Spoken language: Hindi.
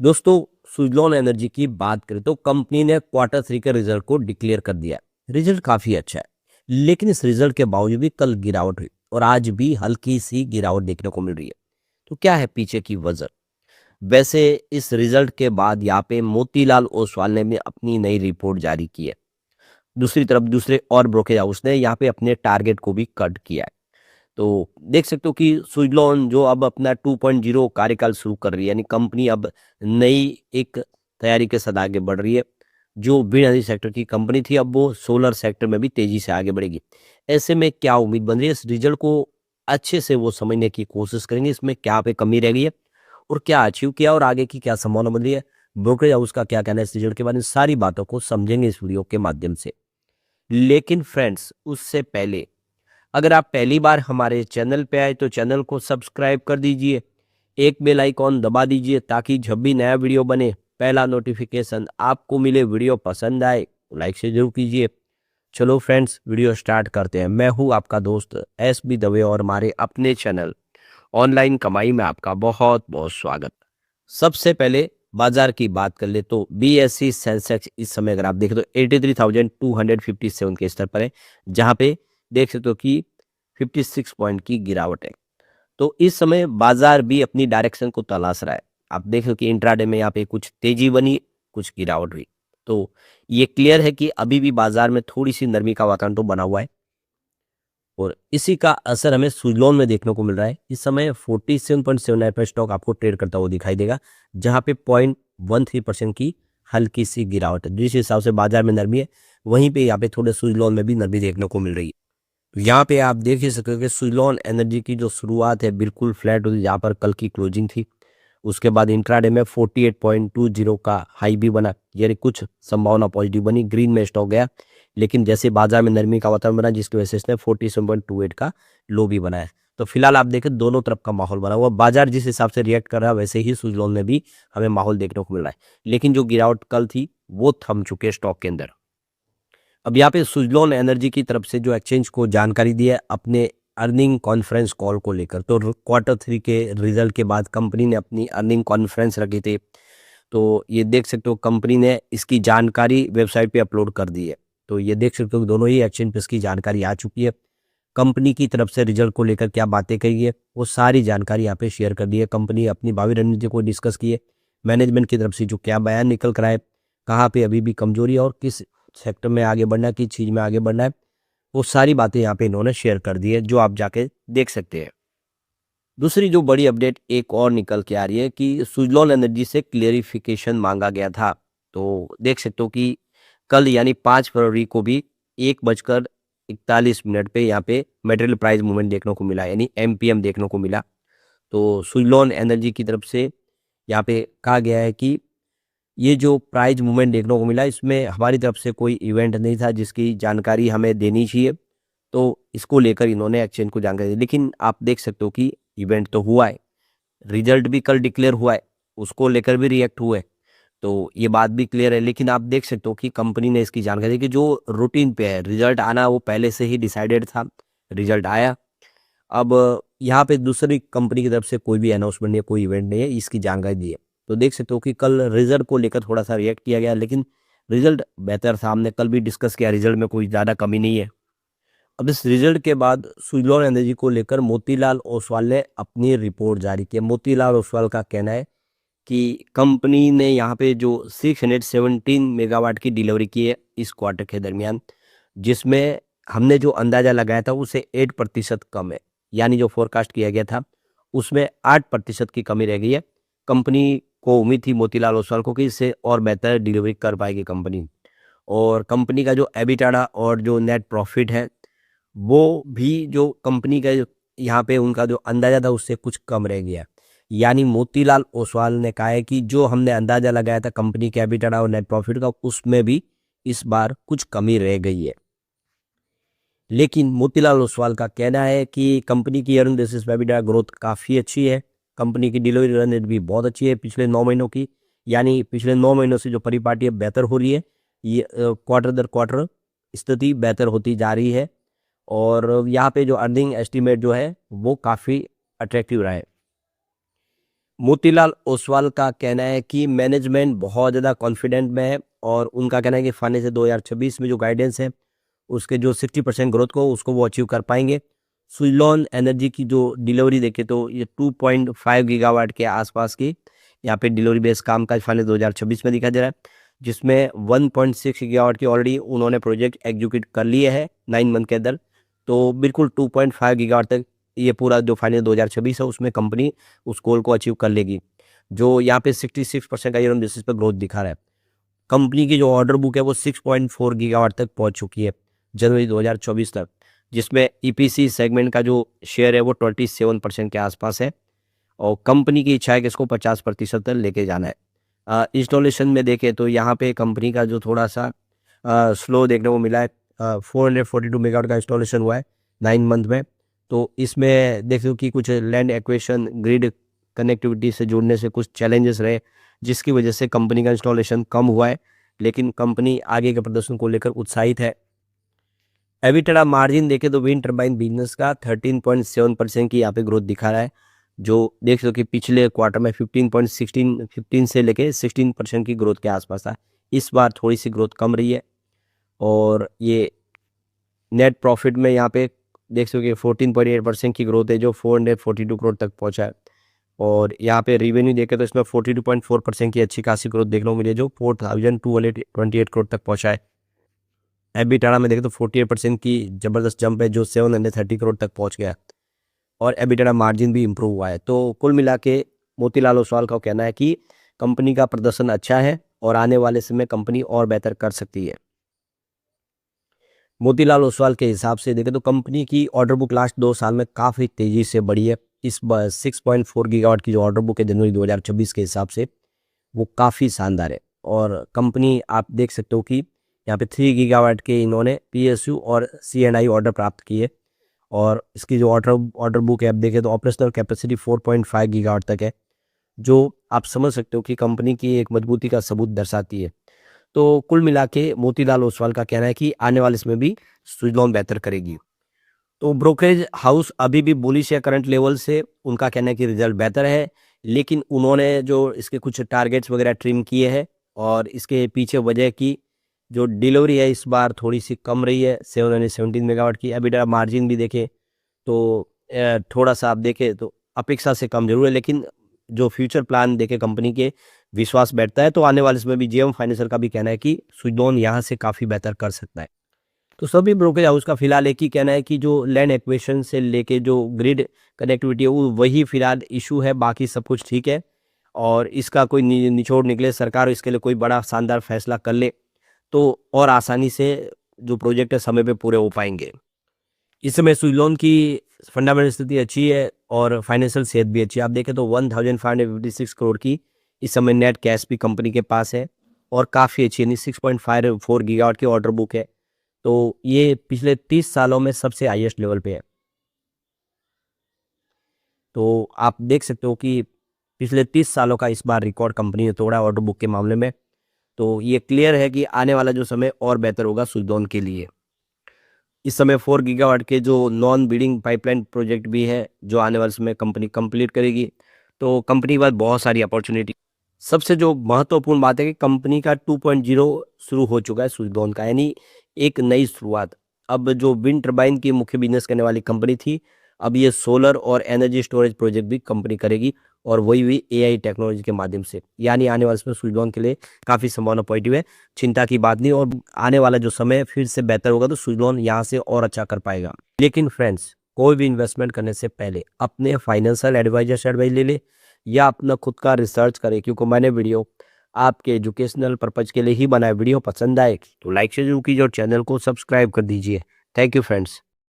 दोस्तों, सुजलॉन एनर्जी की बात करें तो कंपनी ने क्वार्टर थ्री के रिजल्ट को डिक्लेयर कर दिया है। रिजल्ट काफी अच्छा है, लेकिन इस रिजल्ट के बावजूद भी कल गिरावट हुई और आज भी हल्की सी गिरावट देखने को मिल रही है। तो क्या है पीछे की वजह? वैसे इस रिजल्ट के बाद यहाँ पे मोतीलाल ओसवाल ने भी अपनी नई रिपोर्ट जारी की है। दूसरी तरफ दूसरे और ब्रोकेज हाउस ने यहाँ पे अपने टारगेट को भी कट किया है। तो देख सकते हो कि सुजलॉन जो अब अपना 2.0 कार्यकाल शुरू कर रही है, यानी कंपनी अब नई एक तैयारी के साथ आगे बढ़ रही है। जो विंड एनर्जी सेक्टर की कंपनी थी, अब वो सोलर सेक्टर में भी तेजी से आगे बढ़ेगी। ऐसे में क्या उम्मीद बन रही है? इस रिजल्ट को अच्छे से वो समझने की कोशिश करेंगे, इसमें क्या पे कमी रह गई है और क्या अचीव किया और आगे की क्या संभावना बन रही है, ब्रोकरेज हाउस का क्या कहना है इस रिजल्ट के बारे में, सारी बातों को समझेंगे इस वीडियो के माध्यम से। लेकिन फ्रेंड्स, उससे पहले अगर आप पहली बार हमारे चैनल पे आए तो चैनल को सब्सक्राइब कर दीजिए, एक बेल आइकॉन दबा दीजिए ताकि जब भी नया वीडियो बने पहला नोटिफिकेशन आपको मिले। वीडियो पसंद आए तो लाइक से जरूर कीजिए। चलो फ्रेंड्स, वीडियो स्टार्ट करते हैं। मैं हूं आपका दोस्त SB दवे और हमारे अपने चैनल ऑनलाइन कमाई में आपका बहुत बहुत स्वागत। सबसे पहले बाजार की बात कर ले तो BSE सेंसेक्स इस समय अगर आप देखें तो 83,257 के स्तर पर है, जहां पे देख सकते हो कि 56 पॉइंट की गिरावट है। तो इस समय बाजार भी अपनी डायरेक्शन को तलाश रहा है। आप देख लो कि इंट्राडे में यहाँ पे कुछ तेजी बनी, कुछ गिरावट हुई। तो ये क्लियर है कि अभी भी बाजार में थोड़ी सी नरमी का वातावरण तो बना हुआ है और इसी का असर हमें सुजलॉन में देखने को मिल रहा है। इस समय 47.79 पर स्टॉक आपको ट्रेड करता हुआ दिखाई देगा, जहां पे 0.13% की हल्की सी गिरावट है। जिस हिसाब से बाजार में नरमी है, वहीं पे यहाँ पे थोड़े सुजलॉन में भी नरमी देखने को मिल रही है। यहाँ पे आप देख ही सकते हो कि सुजलॉन एनर्जी की जो शुरुआत है बिल्कुल फ्लैट हुई, जहाँ पर कल की क्लोजिंग थी। उसके बाद इंट्राडे में 48.20 का हाई भी बना, यानी कुछ संभावना पॉजिटिव बनी, ग्रीन में स्टॉक गया। लेकिन जैसे बाजार में नरमी का वातावरण बना, जिसकी वजह से इसने 47.28 का लो भी बनाया। तो फिलहाल आप देखें दोनों तरफ का माहौल बना हुआ, बाजार जिस हिसाब से रिएक्ट कर रहा है वैसे ही सुजलॉन में भी हमें माहौल देखने को मिल रहा है। लेकिन जो गिरावट कल थी वो थम चुके स्टॉक के अंदर। अब यहाँ पे सुजलॉन एनर्जी की तरफ से जो एक्सचेंज को जानकारी दी है अपने अर्निंग कॉन्फ्रेंस कॉल को लेकर, तो क्वार्टर थ्री के रिजल्ट के बाद कंपनी ने अपनी अर्निंग कॉन्फ्रेंस रखी थी। तो ये देख सकते हो कंपनी ने इसकी जानकारी वेबसाइट पे अपलोड कर दी है। तो ये देख सकते हो कि दोनों ही एक्सचेंज पे इसकी जानकारी आ चुकी है। कंपनी की तरफ से रिजल्ट को लेकर क्या बातें कही है वो सारी जानकारी यहाँ पे शेयर कर दी है। कंपनी अपनी भावी रणनीति को डिस्कस की है, मैनेजमेंट की तरफ से जो क्या बयान निकल कर आए, कहाँ पे अभी भी कमजोरी है और किस सेक्टर में आगे बढ़ना है, किस चीज़ में आगे बढ़ना है, वो सारी बातें यहाँ पे इन्होंने शेयर कर दी है, जो आप जाके देख सकते हैं। दूसरी जो बड़ी अपडेट एक और निकल के आ रही है कि सुजलॉन एनर्जी से क्लेरिफिकेशन मांगा गया था। तो देख सकते हो कि कल यानी 5 फरवरी को भी 1:41 पे यहाँ पे मेटेरियल प्राइस मूवमेंट देखने को मिला, यानी MPM देखने को मिला। तो सुजलॉन एनर्जी की तरफ से यहाँ पे कहा गया है कि ये जो प्राइज मूवमेंट देखने को मिला, इसमें हमारी तरफ से कोई इवेंट नहीं था जिसकी जानकारी हमें देनी चाहिए। तो इसको लेकर इन्होंने एक्सचेंज को जानकारी दी। लेकिन आप देख सकते हो कि इवेंट तो हुआ है, रिजल्ट भी कल डिक्लेयर हुआ है, उसको लेकर भी रिएक्ट हुए, तो ये बात भी क्लियर है। लेकिन आप देख सकते हो कि कंपनी ने इसकी जानकारी दी कि जो रूटीन पे है रिजल्ट आना वो पहले से ही डिसाइडेड था, रिजल्ट आया। अब यहाँ पे दूसरी कंपनी की तरफ से कोई भी अनाउंसमेंट नहीं है, कोई इवेंट नहीं है, इसकी जानकारी दी है। तो देख सकते हो कि कल रिजल्ट को लेकर थोड़ा सा रिएक्ट किया गया, लेकिन रिजल्ट बेहतर था, हमने कल भी डिस्कस किया, रिजल्ट में कोई ज़्यादा कमी नहीं है। अब इस रिजल्ट के बाद सुजलॉन एनर्जी को लेकर मोतीलाल ओसवाल ने अपनी रिपोर्ट जारी की है। मोतीलाल ओसवाल का कहना है कि कंपनी ने यहाँ पे जो 617 मेगावाट की डिलीवरी की है इस क्वार्टर के दरमियान, जिसमें हमने जो अंदाजा लगाया था उसे 8% कम है, यानी जो फोरकास्ट किया गया था उसमें 8% की कमी रह गई है। कंपनी को उम्मीद थी मोतीलाल ओसवाल को कि इससे और बेहतर डिलीवरी कर पाएगी कंपनी, और कंपनी का जो एबिटाडा और जो नेट प्रॉफिट है वो भी जो कंपनी का यहाँ पे उनका जो अंदाजा था उससे कुछ कम रह गया। यानी मोतीलाल ओसवाल ने कहा है कि जो हमने अंदाजा लगाया था कंपनी के एबिटाडा और नेट प्रॉफिट का, उसमें भी इस बार कुछ कमी रह गई है। लेकिन मोतीलाल ओसवाल का कहना है कि कंपनी की अर्निंग बेसिस पे एबिटा ग्रोथ काफ़ी अच्छी है, कंपनी की डिलीवरी रन रेट भी बहुत अच्छी है पिछले 9 महीनों की, यानी पिछले 9 महीनों से जो परिपाटी है बेहतर हो रही है। ये क्वार्टर दर क्वार्टर स्थिति बेहतर होती जा रही है और यहाँ पे जो अर्निंग एस्टीमेट जो है वो काफ़ी अट्रैक्टिव रहा है। मोतीलाल ओसवाल का कहना है कि मैनेजमेंट बहुत ज़्यादा कॉन्फिडेंट में है और उनका कहना है कि फाइनेंशियल 2026 में जो गाइडेंस है उसके जो 60% ग्रोथ को उसको वो अचीव कर पाएंगे। सुजलॉन एनर्जी की जो डिलीवरी देखे तो ये 2.5 गीगावाट के आसपास की यहाँ पे डिलीवरी बेस्ड काम का फाइनेंस 2026 में दिखाई दे रहा है, जिसमें 1.6 गीगावाट की ऑलरेडी उन्होंने प्रोजेक्ट एग्जीक्यूट कर लिए है 9 मंथ के अंदर। तो बिल्कुल 2.5 गीगावाट तक ये पूरा जो फाइनेंस 2026 है उसमें कंपनी उस गोल को अचीव कर लेगी, जो यहाँ पे 66% का ईयर ऑन बेसिस पर ग्रोथ दिखा रहा है। कंपनी की जो ऑर्डर बुक है वो 6.4 गीगावाट तक पहुंच चुकी है जनवरी 2024 तक, जिसमें ईपीसी सेगमेंट का जो शेयर है वो 27% के आसपास है और कंपनी की इच्छा है कि इसको 50% तक लेके जाना है। इंस्टॉलेशन में देखें तो यहाँ पे कंपनी का जो थोड़ा सा स्लो देखने को मिला है, 442 मेगावाट का इंस्टॉलेशन हुआ है 9 मंथ में। तो इसमें देख लो कि कुछ लैंड एक्वेशन ग्रिड कनेक्टिविटी से जुड़ने से कुछ चैलेंजेस रहे, जिसकी वजह से कंपनी का इंस्टॉलेशन कम हुआ है, लेकिन कंपनी आगे के प्रदर्शन को लेकर उत्साहित है। एबिटडा मार्जिन देखें तो विंड टर्बाइन बिजनेस का 13.7% की यहाँ पे ग्रोथ दिखा रहा है, जो देख सको कि पिछले क्वार्टर में 15 से लेके 16% की ग्रोथ के आसपास था। इस बार थोड़ी सी ग्रोथ कम रही है और ये नेट प्रॉफिट में यहाँ पे देख सको कि 14.8% की ग्रोथ है, जो 442 करोड़ तक पहुँचा है। और यहाँ पे रेवेन्यू देखें तो इसमें 42.4% की अच्छी खासी ग्रोथ देखने को मिली है, जो 4228 करोड़ तक पहुँचा है। एबिटाडा में देखें तो 48% की ज़बरदस्त जंप है, जो 730 करोड़ तक पहुँच गया और एबिटाडा मार्जिन भी इम्प्रूव हुआ है। तो कुल मिला के मोतीलाल ओसवाल का कहना है कि कंपनी का प्रदर्शन अच्छा है और आने वाले समय कंपनी और बेहतर कर सकती है। मोतीलाल ओसवाल के हिसाब से देखें तो कंपनी की ऑर्डर बुक लास्ट 2 साल में काफ़ी तेज़ी से बढ़ी है। इस 6.4 गीगावाट की जो ऑर्डर बुक है जनवरी 2026 के हिसाब से वो काफ़ी शानदार है और कंपनी आप देख सकते हो कि यहाँ पे 3 गीगावाट के इन्होंने पीएसयू और सीएनआई ऑर्डर प्राप्त किए और इसकी जो ऑर्डर बुक है आप देखें तो ऑपरेशनल कैपेसिटी 4.5 गीगावाट तक है, जो आप समझ सकते हो कि कंपनी की एक मजबूती का सबूत दर्शाती है। तो कुल मिला के मोतीलाल ओसवाल का कहना है कि आने वाले समय भी सुजलॉन बेहतर करेगी। तो ब्रोकरेज हाउस अभी भी बुलिश है करंट लेवल से, उनका कहना है कि रिजल्ट बेहतर है, लेकिन उन्होंने जो इसके कुछ टारगेट्स वगैरह ट्रिम किए हैं और इसके पीछे वजह की जो डिलीवरी है इस बार थोड़ी सी कम रही है 717 मेगावाट की। एबिटा मार्जिन भी देखें तो थोड़ा सा आप देखें तो अपेक्षा से कम जरूर है, लेकिन जो फ्यूचर प्लान देखे कंपनी के विश्वास बैठता है। तो आने वाले समय भी जेएम फाइनेंशियल का भी कहना है कि सुजलॉन यहाँ से काफ़ी बेहतर कर सकता है। तो सभी ब्रोकरेज हाउस का फिलहाल एक ही कहना है कि जो लैंड एक्विजिशन से लेके जो ग्रिड कनेक्टिविटी है वो वही फिलहाल इशू है, बाकी सब कुछ ठीक है और इसका कोई निचोड़ निकले, सरकार इसके लिए कोई बड़ा शानदार फैसला कर ले तो और आसानी से जो प्रोजेक्ट है समय पे पूरे हो पाएंगे। इस समय सुजलॉन की फंडामेंटल स्थिति अच्छी है और फाइनेंशियल सेहत भी अच्छी है। आप देखें तो 1556 करोड़ की इस समय नेट कैश भी कंपनी के पास है और काफ़ी अच्छी यानी 6.54 गीगावाट की ऑर्डर बुक है। तो ये पिछले 30 सालों में सबसे हाईएस्ट लेवल पे है। तो आप देख सकते हो कि पिछले 30 सालों का इस बार रिकॉर्ड कंपनी ने तोड़ा ऑर्डर बुक के मामले में। तो ये क्लियर है कि आने वाला जो समय और बेहतर होगा सुजलॉन के लिए। इस समय 4 गीगावाट के जो नॉन बिडिंग पाइपलाइन प्रोजेक्ट भी है जो आने वाले समय कंपनी कंप्लीट करेगी। तो कंपनी के पास बहुत सारी अपॉर्चुनिटी। सबसे जो महत्वपूर्ण बात है कि कंपनी का 2.0 शुरू हो चुका है सुजलॉन का, यानी एक नई शुरुआत। अब जो विंड टर्बाइन की मुख्य बिजनेस करने वाली कंपनी थी, अब ये सोलर और एनर्जी स्टोरेज प्रोजेक्ट भी कंपनी करेगी और वही भी एआई टेक्नोलॉजी के माध्यम से। यानी आने वाले समय सुजलॉन के लिए काफ़ी संभावना पॉजिटिव है, चिंता की बात नहीं। और आने वाला जो समय फिर से बेहतर होगा तो सुजलॉन यहाँ से और अच्छा कर पाएगा। लेकिन फ्रेंड्स, कोई भी इन्वेस्टमेंट करने से पहले अपने फाइनेंशियल एडवाइजर से एडवाइस ले ले या अपना खुद का रिसर्च करें, क्योंकि मैंने वीडियो आपके एजुकेशनल पर्पज के लिए ही बनाया। वीडियो पसंद आए तो लाइक से जरूर कीजिए और चैनल को सब्सक्राइब कर दीजिए। Thank you friends.